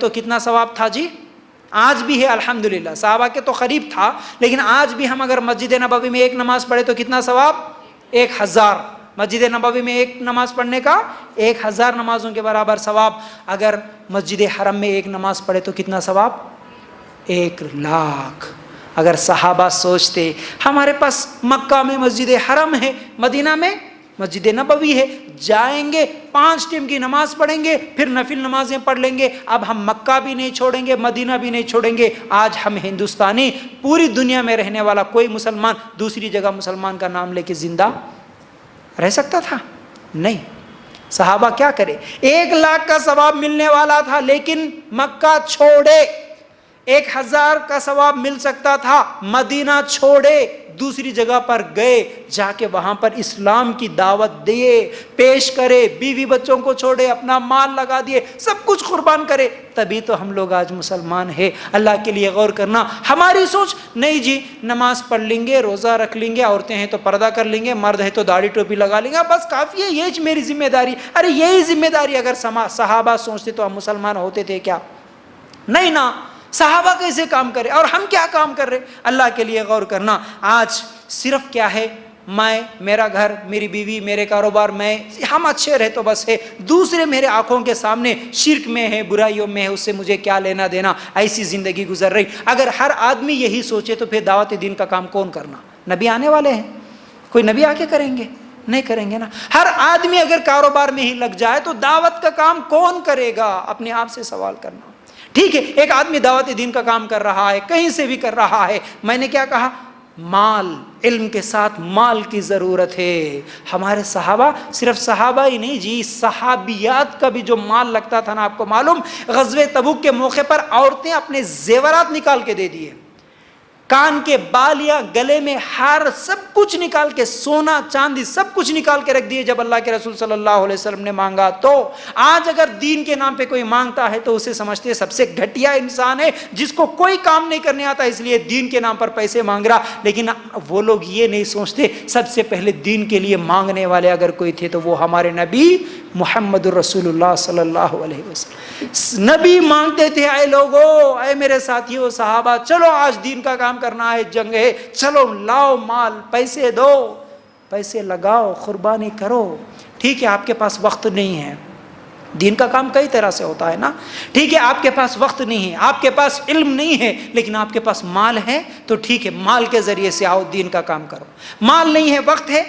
تو کتنا ثواب تھا جی؟ آج بھی ہے الحمدللہ، صحابہ کے تو قریب تھا، لیکن آج بھی ہم اگر مسجد نبوی میں ایک نماز پڑھے تو کتنا ثواب؟ 1000۔ مسجد نبوی میں ایک نماز پڑھنے کا 1000 نمازوں کے برابر ثواب۔ اگر مسجد حرم میں ایک نماز پڑھے تو کتنا ثواب؟ 1,00,000۔ اگر صحابہ سوچتے ہمارے پاس مکہ میں مسجد حرم ہے، مدینہ میں مسجد نبوی ہے، جائیں گے 5 ٹائم کی نماز پڑھیں گے، پھر نفل نمازیں پڑھ لیں گے، اب ہم مکہ بھی نہیں چھوڑیں گے، مدینہ بھی نہیں چھوڑیں گے۔ آج ہم ہندوستانی، پوری دنیا میں رہنے والا کوئی مسلمان دوسری جگہ مسلمان کا نام لے کے زندہ رہ سکتا تھا؟ نہیں۔ صحابہ کیا کرے؟ 1,00,000 کا ثواب ملنے والا تھا، لیکن مکہ چھوڑے۔ 1000 کا ثواب مل سکتا تھا، مدینہ چھوڑے، دوسری جگہ پر گئے، جا کے وہاں پر اسلام کی دعوت دیے، پیش کرے، بیوی بچوں کو چھوڑے، اپنا مال لگا دیے، سب کچھ قربان کرے، تبھی تو ہم لوگ آج مسلمان ہیں۔ اللہ کے لیے غور کرنا۔ ہماری سوچ نہیں جی، نماز پڑھ لیں گے، روزہ رکھ لیں گے، عورتیں ہیں تو پردہ کر لیں گے، مرد ہے تو داڑھی ٹوپی لگا لیں گے، بس کافی ہے، یہ میری ذمہ داری۔ ارے یہی ذمہ داری اگر صحابہ سوچتے تو ہم مسلمان ہوتے تھے کیا؟ نہیں نا۔ صحابہ کیسے کام کرے اور ہم کیا کام کر رہے؟ اللہ کے لیے غور کرنا۔ آج صرف کیا ہے، میں، میرا گھر، میری بیوی، میرے کاروبار، ہم اچھے رہے تو بس ہے، دوسرے میرے آنکھوں کے سامنے شرک میں ہے، برائیوں میں ہے، اس سے مجھے کیا لینا دینا، ایسی زندگی گزر رہی۔ اگر ہر آدمی یہی سوچے تو پھر دعوت دین کا کام کون کرنا؟ نبی آنے والے ہیں، کوئی نبی آ کے کریں گے؟ نہیں کریں گے نا۔ ہر آدمی اگر کاروبار میں ہی لگ جائے تو دعوت کا کام کون کرے گا؟ اپنے آپ سے سوال کرنا۔ ٹھیک ہے، ایک آدمی دعوت دین کا کام کر رہا ہے، کہیں سے بھی کر رہا ہے، میں نے کیا کہا؟ مال، علم کے ساتھ مال کی ضرورت ہے۔ ہمارے صحابہ، صرف صحابہ ہی نہیں جی، صحابیات کا بھی جو مال لگتا تھا نا، آپ کو معلوم، غزوہ تبوک کے موقع پر عورتیں اپنے زیورات نکال کے دے دیے، کان کے بالیاں، گلے میں ہار، سب کچھ نکال کے، سونا چاندی سب کچھ نکال کے رکھ دیے جب اللہ کے رسول صلی اللہ علیہ وسلم نے مانگا تو۔ آج اگر دین کے نام پہ کوئی مانگتا ہے تو اسے سمجھتے ہیں سب سے گھٹیا انسان ہے، جس کو کوئی کام نہیں کرنے آتا، اس لیے دین کے نام پر پیسے مانگ رہا۔ لیکن وہ لوگ یہ نہیں سوچتے، سب سے پہلے دین کے لیے مانگنے والے اگر کوئی تھے تو وہ ہمارے نبی محمد الرسول اللہ صلی اللہ علیہ وسلم۔ نبی مانگتے تھے، اے لوگو، اے میرے ساتھیو صحابہ، چلو آج دین کا کام کرنا ہے، جنگ ہے، چلو لاؤ مال، پیسے دو، پیسے لگاؤ، قربانی کرو۔ ٹھیک ہے، آپ کے پاس وقت نہیں ہے، دین کا کام کئی طرح سے ہوتا ہے نا۔ ٹھیک ہے، آپ کے پاس وقت نہیں ہے، آپ کے پاس علم نہیں ہے، لیکن آپ کے پاس مال ہے تو ٹھیک ہے، مال کے ذریعے سے آؤ، دین کا کام کرو۔ مال نہیں ہے،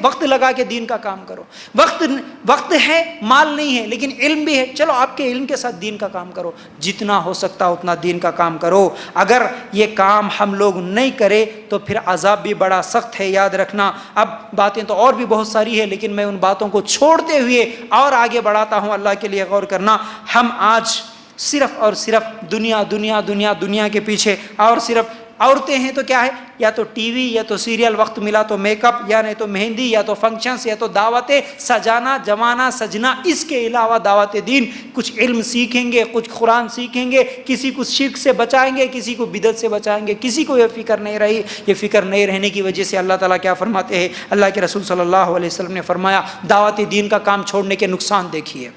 وقت لگا کے دین کا کام کرو۔ وقت ہے، مال نہیں ہے، لیکن علم بھی ہے، چلو آپ کے علم کے ساتھ دین کا کام کرو، جتنا ہو سکتا اتنا دین کا کام کرو۔ اگر یہ کام ہم لوگ نہیں کرے تو پھر عذاب بھی بڑا سخت ہے، یاد رکھنا۔ اب باتیں تو اور بھی بہت ساری ہے، لیکن میں ان باتوں کو چھوڑتے ہوئے اور آگے بڑھاتا ہوں۔ اللہ کے لیے غور کرنا۔ ہم آج صرف اور صرف دنیا کے پیچھے، اور صرف عورتیں ہیں تو کیا ہے، یا تو ٹی وی، یا تو سیریل، وقت ملا تو میک اپ، یا نہیں تو مہندی، یا تو فنکشنز، یا تو دعوتیں، سجانا جمانا سجنا۔ اس کے علاوہ دعوت دین، کچھ علم سیکھیں گے، کچھ قرآن سیکھیں گے، کسی کو شرک سے بچائیں گے، کسی کو بدعت سے بچائیں گے، کسی کو یہ فکر نہیں رہی۔ یہ فکر نہیں رہنے کی وجہ سے اللہ تعالیٰ کیا فرماتے ہیں؟ اللہ کے رسول صلی اللہ علیہ وسلم نے فرمایا، دعوت دین کا کام چھوڑنے کے نقصان دیکھیے۔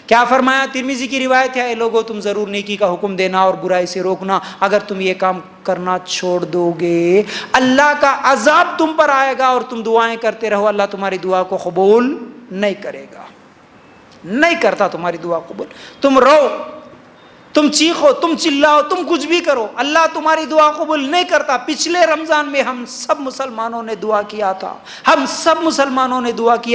کیا فرمایا؟ ترمذی کی روایت ہے، اے لوگو، تم ضرور نیکی کا حکم دینا اور برائی سے روکنا، اگر تم یہ کام کرنا چھوڑ دو گے اللہ کا عذاب تم پر آئے گا، اور تم دعائیں کرتے رہو، اللہ تمہاری دعا کو قبول نہیں کرے گا، نہیں کرتا تمہاری دعا قبول۔ تم رو، تم چیخو، تم چلاؤ، تم کچھ بھی کرو، اللہ تمہاری دعا قبول نہیں کرتا۔ پچھلے رمضان میں ہم سب مسلمانوں نے دعا کیا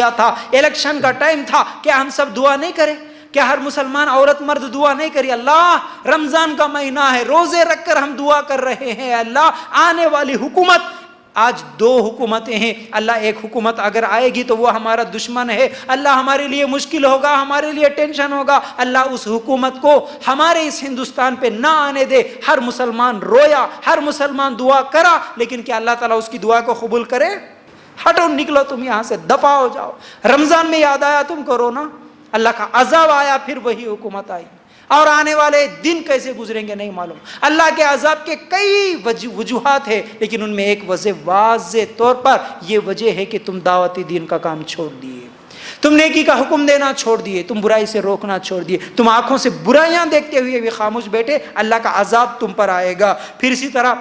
تھا، الیکشن کا ٹائم تھا، کیا ہم سب دعا نہیں کریں؟ کیا ہر مسلمان عورت مرد دعا نہیں کری؟ اللہ، رمضان کا مہینہ ہے، روزے رکھ کر ہم دعا کر رہے ہیں، اللہ آنے والی حکومت، آج 2 حکومتیں ہیں، اللہ ایک حکومت اگر آئے گی تو وہ ہمارا دشمن ہے، اللہ ہمارے لیے مشکل ہوگا، ہمارے لیے ٹینشن ہوگا، اللہ اس حکومت کو ہمارے اس ہندوستان پہ نہ آنے دے۔ ہر مسلمان رویا، ہر مسلمان دعا کرا، لیکن کیا اللہ تعالیٰ اس کی دعا کو قبول کرے؟ ہٹو، نکلو تم یہاں سے، دفع ہو جاؤ۔ رمضان میں یاد آیا تم کو رونا، اللہ کا عذاب آیا، پھر وہی حکومت آئی، اور آنے والے دن کیسے گزریں گے نہیں معلوم۔ اللہ کے عذاب کے کئی وجوہات ہیں، لیکن ان میں ایک وجہ واضح طور پر یہ وجہ ہے کہ تم دعوت دین کا کام چھوڑ دیے۔ تم نیکی کا حکم دینا چھوڑ دیے، تم برائی سے روکنا چھوڑ دیے، تم آنکھوں سے برائیاں دیکھتے ہوئے بھی خاموش بیٹھے، اللہ کا عذاب تم پر آئے گا۔ پھر اسی طرح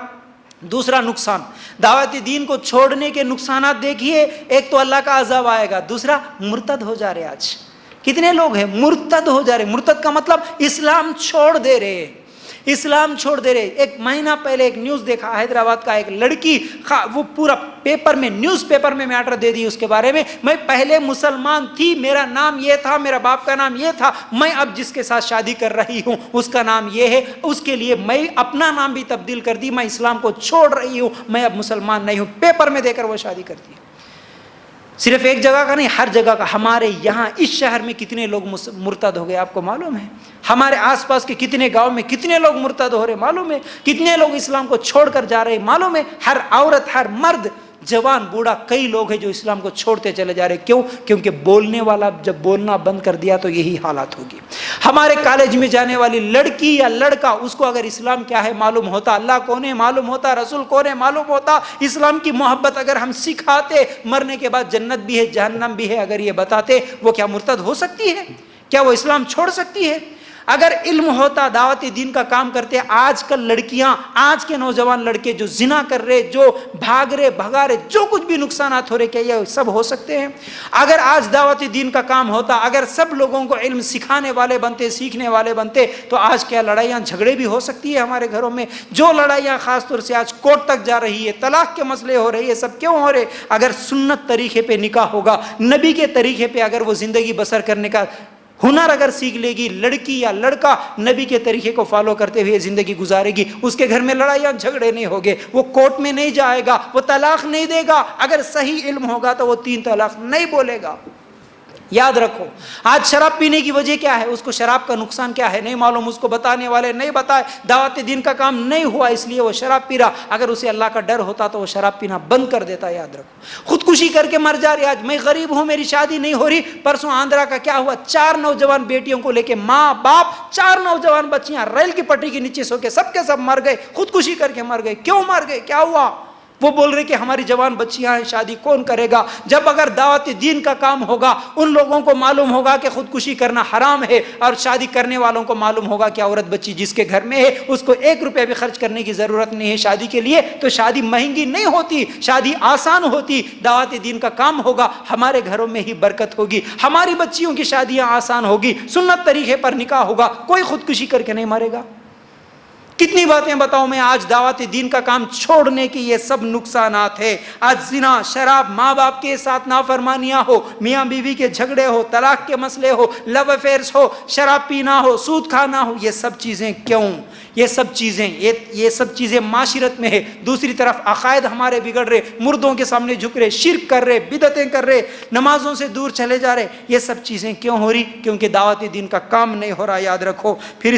دوسرا نقصان، دعوت دین کو چھوڑنے کے نقصانات دیکھیے، ایک تو اللہ کا عذاب آئے گا، دوسرا مرتد ہو جا رہے۔ آج کتنے لوگ ہیں مرتد ہو جا رہے؟ مرتد کا مطلب اسلام چھوڑ دے رہے، اسلام چھوڑ دے رہے۔ ایک مہینہ پہلے ایک نیوز دیکھا، حیدرآباد کا ایک لڑکی، وہ پورا پیپر میں، نیوز پیپر میں میٹر دے دی اس کے بارے میں پہلے مسلمان تھی، میرا نام یہ تھا، میرا باپ کا نام یہ تھا، میں اب جس کے ساتھ شادی کر رہی ہوں اس کا نام یہ ہے، اس کے لیے میں اپنا نام بھی تبدیل کر دی، میں اسلام کو چھوڑ رہی ہوں، میں اب مسلمان نہیں ہوں۔ پیپر میں دے کر وہ شادی کر دی۔ صرف ایک جگہ کا نہیں، ہر جگہ کا۔ ہمارے یہاں اس شہر میں کتنے لوگ مرتد ہو گئے آپ کو معلوم ہے؟ ہمارے آس پاس کے کتنے گاؤں میں کتنے لوگ مرتد ہو رہے معلوم ہے؟ کتنے لوگ اسلام کو چھوڑ کر جا رہے معلوم ہے؟ ہر عورت، ہر مرد، جوان، بوڑھا، کئی لوگ ہیں جو اسلام کو چھوڑتے چلے جا رہے۔ کیوں؟ کیونکہ بولنے والا جب بولنا بند کر دیا تو یہی حالات ہوگی۔ ہمارے کالج میں جانے والی لڑکی یا لڑکا، اس کو اگر اسلام کیا ہے معلوم ہوتا، اللہ کون ہے معلوم ہوتا، رسول کون ہے معلوم ہوتا، اسلام کی محبت اگر ہم سکھاتے، مرنے کے بعد جنت بھی ہے جہنم بھی ہے اگر یہ بتاتے، وہ کیا مرتد ہو سکتی ہے؟ کیا وہ اسلام چھوڑ سکتی ہے؟ اگر علم ہوتا، دعوت دین کا کام کرتے، آج کل لڑکیاں، آج کے نوجوان لڑکے جو زنا کر رہے، جو بھاگ رہے بھگا رہے، جو کچھ بھی نقصانات ہو رہے، کیا یہ سب ہو سکتے ہیں؟ اگر آج دعوت دین کا کام ہوتا، اگر سب لوگوں کو علم سکھانے والے بنتے، سیکھنے والے بنتے، تو آج کیا لڑائیاں جھگڑے بھی ہو سکتی ہے ہمارے گھروں میں؟ جو لڑائیاں خاص طور سے آج کورٹ تک جا رہی ہے، طلاق کے مسئلے ہو رہے ہیں، سب کیوں ہو رہے؟ اگر سنت طریقے پہ نکاح ہوگا، نبی کے طریقے پہ اگر وہ زندگی بسر کرنے کا ہنر اگر سیکھ لے گی، لڑکی یا لڑکا نبی کے طریقے کو فالو کرتے ہوئے زندگی گزارے گی، اس کے گھر میں لڑائیاں جھگڑے نہیں ہوگے، وہ کورٹ میں نہیں جائے گا، وہ طلاق نہیں دے گا، اگر صحیح علم ہوگا تو وہ 3 طلاق نہیں بولے گا۔ یاد رکھو، آج شراب پینے کی وجہ کیا ہے؟ اس کو شراب کا نقصان کیا ہے نہیں معلوم، اس کو بتانے والے نہیں بتائے، دعوت دین کا کام نہیں ہوا اس لیے وہ شراب پی رہا۔ اگر اسے اللہ کا ڈر ہوتا تو وہ شراب پینا بند کر دیتا۔ یاد رکھو، خودکشی کر کے مر جا رہی۔ آج میں غریب ہوں، میری شادی نہیں ہو رہی، پرسوں آندھرا کا کیا ہوا، 4 نوجوان بیٹیوں کو لے کے ماں باپ، 4 نوجوان بچیاں ریل کی پٹری کے نیچے سو کے سب مر گئے، خودکشی کر کے مر گئے۔ کیوں مر گئے؟ کیا ہوا؟ وہ بول رہے کہ ہماری جوان بچیاں ہیں، شادی کون کرے گا؟ جب اگر دعوت دین کا کام ہوگا، ان لوگوں کو معلوم ہوگا کہ خودکشی کرنا حرام ہے، اور شادی کرنے والوں کو معلوم ہوگا کہ عورت بچی جس کے گھر میں ہے اس کو 1 روپیہ بھی خرچ کرنے کی ضرورت نہیں ہے شادی کے لیے، تو شادی مہنگی نہیں ہوتی، شادی آسان ہوتی۔ دعوت دین کا کام ہوگا، ہمارے گھروں میں ہی برکت ہوگی، ہماری بچیوں کی شادیاں آسان ہوگی، سنت طریقے پر نکاح ہوگا، کوئی خودکشی کر کے نہیں مرے گا۔ کتنی باتیں بتاؤں میں، آج دعوت دین کا کام چھوڑنے کی یہ سب نقصانات ہے۔ آج زنا، شراب، ماں باپ کے ساتھ نافرمانیاں ہو، میاں بیوی کے جھگڑے ہو، طلاق کے مسئلے ہو، لو افیئرس ہو، شراب پینا ہو، سود کھانا ہو، یہ سب چیزیں کیوں؟ یہ سب چیزیں معاشرت میں ہے۔ دوسری طرف عقائد ہمارے بگڑ رہے، مردوں کے سامنے جھک رہے، شرک کر رہے، بدعتیں کر رہے، نمازوں سے دور چلے جا رہے۔ یہ سب چیزیں کیوں ہو رہی؟ کیونکہ دعوت دین کا کام نہیں ہو رہا۔ یاد رکھو۔ پھر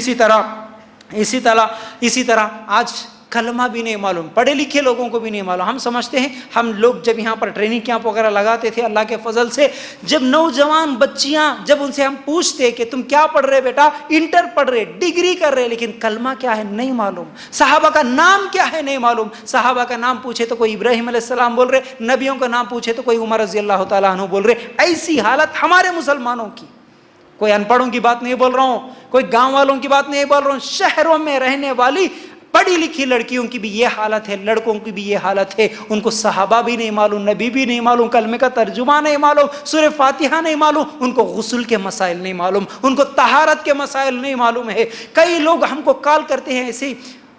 اسی طرح آج کلمہ بھی نہیں معلوم، پڑھے لکھے لوگوں کو بھی نہیں معلوم۔ ہم سمجھتے ہیں، ہم لوگ جب یہاں پر ٹریننگ کیمپ وغیرہ لگاتے تھے اللہ کے فضل سے، جب نوجوان بچیاں، جب ان سے ہم پوچھتے کہ تم کیا پڑھ رہے بیٹا، انٹر پڑھ رہے، ڈگری کر رہے، لیکن کلمہ کیا ہے نہیں معلوم، صحابہ کا نام کیا ہے نہیں معلوم۔ صحابہ کا نام پوچھے تو کوئی ابراہیم علیہ السلام بول رہے، نبیوں کا نام پوچھے تو کوئی عمر رضی اللہ تعالیٰ عنہ بول رہے۔ ایسی حالت ہمارے مسلمانوں کی، کوئی ان پڑھوں کی بات نہیں بول رہا ہوں، کوئی گاؤں والوں کی بات نہیں بول رہا ہوں، شہروں میں رہنے والی پڑھی لکھی لڑکیوں کی بھی یہ حالت ہے، لڑکوں کی بھی یہ حالت ہے۔ ان کو صحابہ بھی نہیں معلوم، نبی بھی نہیں معلوم، کلمے کا ترجمہ نہیں معلوم، سورہ فاتحہ نہیں معلوم، ان کو غسل کے مسائل نہیں معلوم، ان کو طہارت کے مسائل نہیں معلوم ہے۔ کئی لوگ ہم کو کال کرتے ہیں،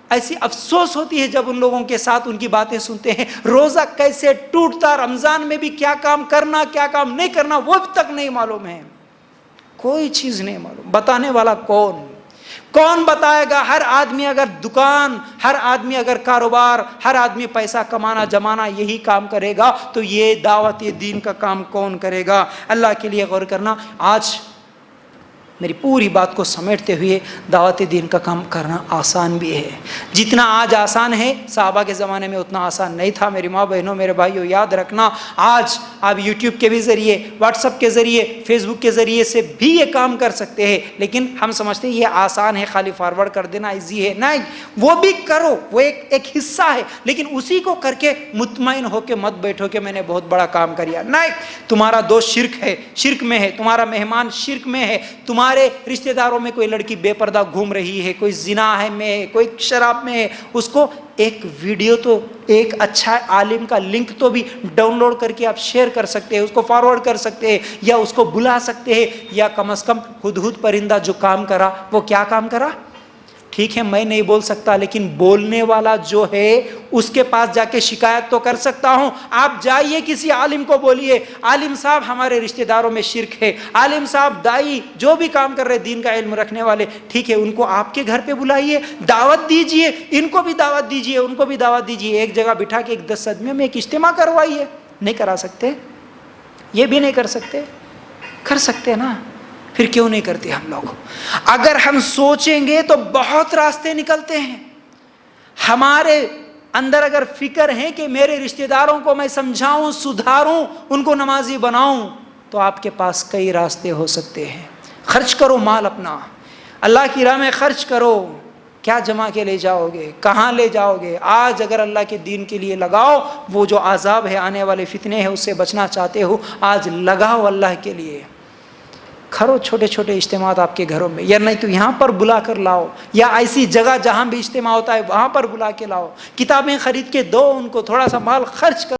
ایسی افسوس ہوتی ہے جب ان لوگوں کے ساتھ ان کی باتیں سنتے ہیں، روزہ کیسے ٹوٹتا، رمضان میں بھی کیا کام کرنا کیا کام نہیں کرنا وہ اب تک نہیں معلوم ہے، کوئی چیز نہیں معلوم۔ بتانے والا کون بتائے گا؟ ہر آدمی اگر دکان، ہر آدمی اگر کاروبار، ہر آدمی پیسہ کمانا جمانا یہی کام کرے گا تو یہ دعوت دین کا کام کون کرے گا؟ اللہ کے لیے غور کرنا۔ آج میری پوری بات کو سمیٹتے ہوئے دعوت دین کا کام کرنا آسان بھی ہے. جتنا آج آسان ہے صحابہ کے زمانے میں اتنا آسان نہیں تھا. میری ماں بہنوں میرے بھائیوں یاد رکھنا، آج آپ یوٹیوب کے بھی ذریعے، واٹس ایپ کے ذریعے، فیس بک کے ذریعے سے بھی یہ کام کر سکتے ہیں، لیکن ہم سمجھتے ہیں یہ آسان ہے، خالی فارورڈ کر دینا ایزی ہے. نہیں، وہ بھی کرو، وہ ایک حصہ ہے، لیکن اسی کو کر کے مطمئن ہو کے مت بیٹھو کہ میں نے بہت بڑا کام کیا. نہیں، تمہارا دوست شرک ہے، شرک میں ہے، تمہارا مہمان شرک میں ہے، تمہارے رشتہ داروں میں کوئی لڑکی بے پردہ گھوم رہی ہے، کوئی زنا ہے میں ہے، کوئی شراب میں ہے، اس کو ایک ویڈیو تو ایک اچھا عالم کا لنک تو بھی ڈاؤن لوڈ کر کے آپ شیئر کر سکتے ہیں، اس کو فارورڈ کر سکتے ہیں، یا اس کو بلا سکتے ہیں، یا کم از کم ہدہد پرندہ جو کام کرا وہ کیا کام کرا؟ ٹھیک ہے میں نہیں بول سکتا، لیکن بولنے والا جو ہے اس کے پاس جا کے شکایت تو کر سکتا ہوں. آپ جائیے کسی عالم کو بولیے عالم صاحب ہمارے رشتہ داروں میں شرک ہے، عالم صاحب دائی جو بھی کام کر رہے دین کا علم رکھنے والے، ٹھیک ہے ان کو آپ کے گھر پہ بلائیے، دعوت دیجئے، ان کو بھی دعوت دیجئے، ان کو بھی دعوت دیجئے، ایک جگہ بٹھا کے ایک 10 صدمے میں ایک اجتماع کروائیے. نہیں کرا سکتے؟ یہ بھی نہیں کر سکتے؟ کر سکتے نا. پھر کیوں نہیں کرتے ہم لوگ؟ اگر ہم سوچیں گے تو بہت راستے نکلتے ہیں. ہمارے اندر اگر فکر ہے کہ میرے رشتہ داروں کو میں سمجھاؤں، سدھاروں، ان کو نمازی بناؤں، تو آپ کے پاس کئی راستے ہو سکتے ہیں. خرچ کرو مال اپنا، اللہ کی راہ میں خرچ کرو. کیا جمع کے لے جاؤ گے؟ کہاں لے جاؤ گے؟ آج اگر اللہ کے دین کے لیے لگاؤ، وہ جو عذاب ہے، آنے والے فتنے ہیں، اس سے بچنا چاہتے ہو، آج لگاؤ اللہ کے لیے. کرو چھوٹے چھوٹے اجتماعات آپ کے گھروں میں، یا نہیں تو یہاں پر بلا کر لاؤ، یا ایسی جگہ جہاں بھی اجتماع ہوتا ہے وہاں پر بلا کے لاؤ. کتابیں خرید کے دو ان کو، تھوڑا سا مال خرچ کر